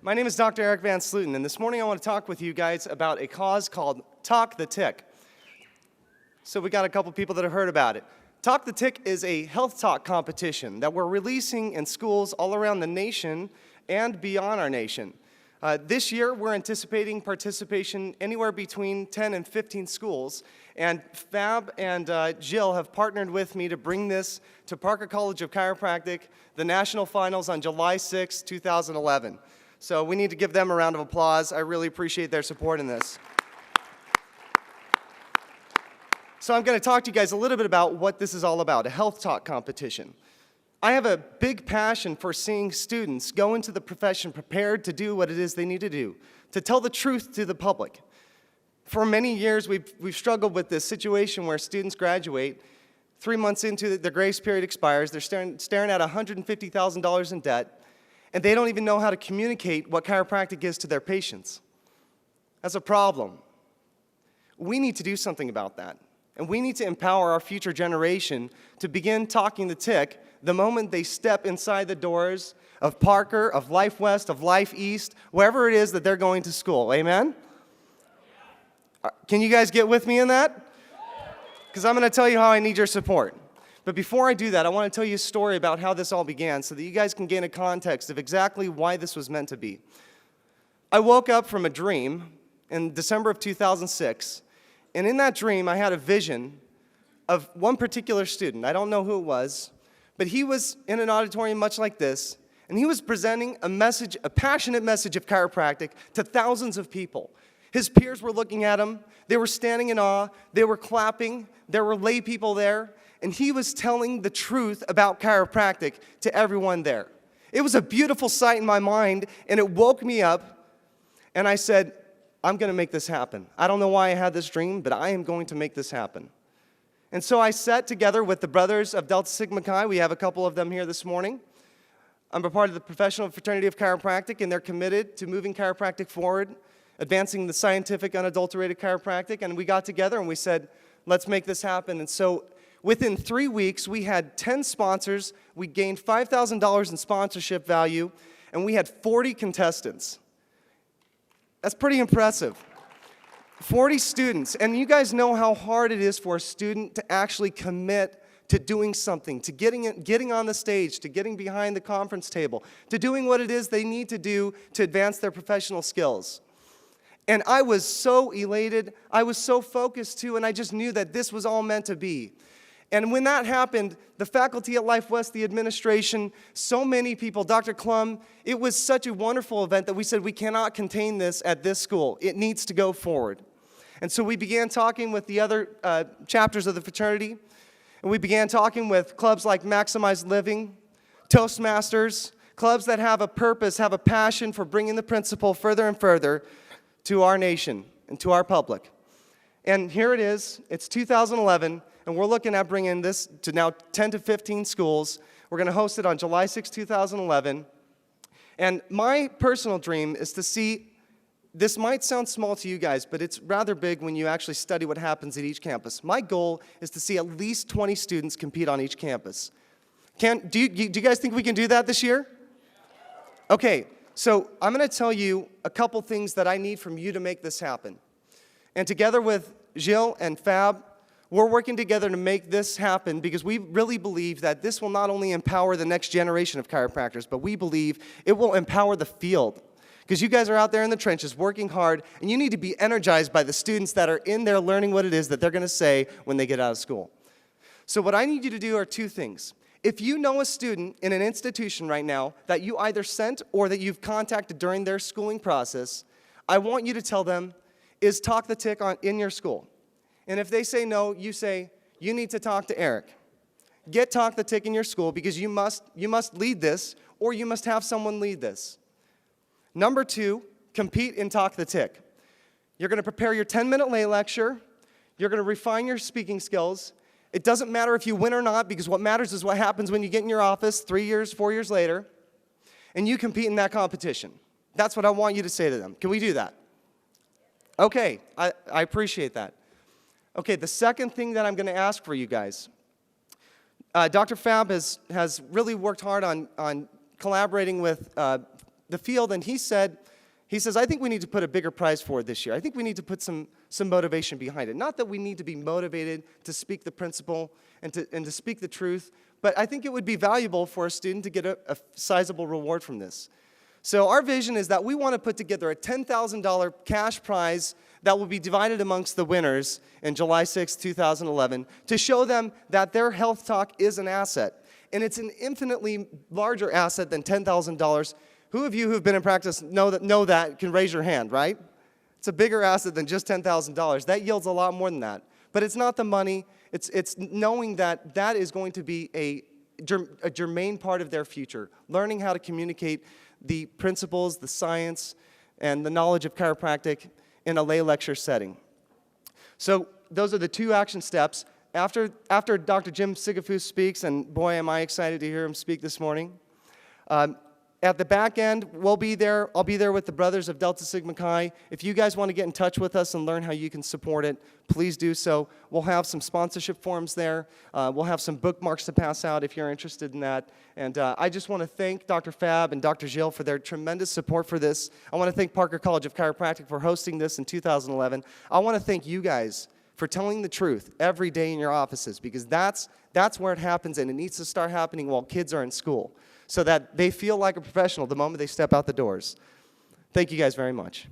My name is Dr. Erik Van Slooten, and this morning I want to talk with you guys about a cause called Talk the TIC. So we got a couple people that have heard about it. Talk the TIC is a health talk competition that we're releasing in schools all around the nation and beyond our nation. This year we're anticipating participation anywhere between 10 and 15 schools, and Fab and Gilles have partnered with me to bring this to Parker College of Chiropractic, the national finals on July 6, 2011. So we need to give them a round of applause. I really appreciate their support in this. So I'm going to talk to you guys a little bit about what this is all about, a health talk competition. I have a big passion for seeing students go into the profession prepared to do what it is they need to do, to tell the truth to the public. For many years, we've struggled with this situation where students graduate, 3 months into the grace period expires, they're staring at $150,000 in debt, and they don't even know how to communicate what chiropractic is to their patients. That's a problem. We need to do something about that. And we need to empower our future generation to begin talking the TIC the moment they step inside the doors of Parker, of Life West, of Life East, wherever it is that they're going to school. Amen? Can you guys get with me in that? Because I'm going to tell you how I need your support. But before I do that, I want to tell you a story about how this all began so that you guys can gain a context of exactly why this was meant to be. I woke up from a dream in December of 2006, and in that dream I had a vision of one particular student. I don't know who it was, but he was in an auditorium much like this, and he was presenting a message, a passionate message of chiropractic to thousands of people. His peers were looking at him, they were standing in awe, they were clapping, there were lay people there, and he was telling the truth about chiropractic to everyone there. It was a beautiful sight in my mind, and it woke me up, and I said, I'm going to make this happen. I don't know why I had this dream, but I am going to make this happen. And so I sat together with the brothers of Delta Sigma Chi. We have a couple of them here this morning. I'm a part of the Professional Fraternity of Chiropractic, and they're committed to moving chiropractic forward, advancing the scientific, unadulterated chiropractic, and we got together and we said, let's make this happen. And so within 3 weeks, we had 10 sponsors, we gained $5,000 in sponsorship value, and we had 40 contestants. That's pretty impressive. 40 students, and you guys know how hard it is for a student to actually commit to doing something, to getting on the stage, to getting behind the conference table, to doing what it is they need to do to advance their professional skills. And I was so elated, I was so focused too, and I just knew that this was all meant to be. And when that happened, the faculty at Life West, the administration, so many people, Dr. Klum, it was such a wonderful event that we said we cannot contain this at this school. It needs to go forward. And so we began talking with the other chapters of the fraternity, and we began talking with clubs like Maximize Living, Toastmasters, clubs that have a purpose, have a passion for bringing the principle further and further to our nation and to our public. And here it is, it's 2011, and we're looking at bringing this to now 10 to 15 schools. We're going to host it on July 6, 2011. And my personal dream is to see, this might sound small to you guys, but it's rather big when you actually study what happens at each campus. My goal is to see at least 20 students compete on each campus. Do you guys think we can do that this year? Okay, so I'm going to tell you a couple things that I need from you to make this happen. And together with Gilles and Fab, we're working together to make this happen because we really believe that this will not only empower the next generation of chiropractors, but we believe it will empower the field. Because you guys are out there in the trenches working hard, and you need to be energized by the students that are in there learning what it is that they're going to say when they get out of school. So what I need you to do are two things. If you know a student in an institution right now that you either sent or that you've contacted during their schooling process, I want you to tell them, is Talk the TIC in your school? And if they say no, you say, you need to talk to Erik. Get Talk the TIC in your school because you must lead this, or you must have someone lead this. Number two, compete in Talk the TIC. You're going to prepare your 10-minute lay lecture. You're going to refine your speaking skills. It doesn't matter if you win or not, because what matters is what happens when you get in your office 3 years, 4 years later, and you compete in that competition. That's what I want you to say to them. Can we do that? Okay, I appreciate that. Okay, the second thing that I'm going to ask for you guys, Dr. Fab has really worked hard on collaborating with the field, and he says, I think we need to put a bigger prize forward this year. I think we need to put some motivation behind it. Not that we need to be motivated to speak the principle and to speak the truth, but I think it would be valuable for a student to get a sizable reward from this. So our vision is that we want to put together a $10,000 cash prize that will be divided amongst the winners in July 6, 2011, to show them that their health talk is an asset. And it's an infinitely larger asset than $10,000. Who of you who have been in practice know that can raise your hand, right? It's a bigger asset than just $10,000. That yields a lot more than that. But it's not the money. It's knowing that that is going to be a germane part of their future, learning how to communicate the principles, the science, and the knowledge of chiropractic in a lay lecture setting. So those are the 2 action steps. After Dr. Jim Sigafus speaks, and boy, am I excited to hear him speak this morning, at the back end, we'll be there. I'll be there with the brothers of Delta Sigma Chi. If you guys want to get in touch with us and learn how you can support it, please do so. We'll have some sponsorship forms there. We'll have some bookmarks to pass out if you're interested in that. And I just want to thank Dr. Fab and Dr. Gilles for their tremendous support for this. I want to thank Parker College of Chiropractic for hosting this in 2011. I want to thank you guys for telling the truth every day in your offices, because that's where it happens, and it needs to start happening while kids are in school, so that they feel like a professional the moment they step out the doors. Thank you guys very much.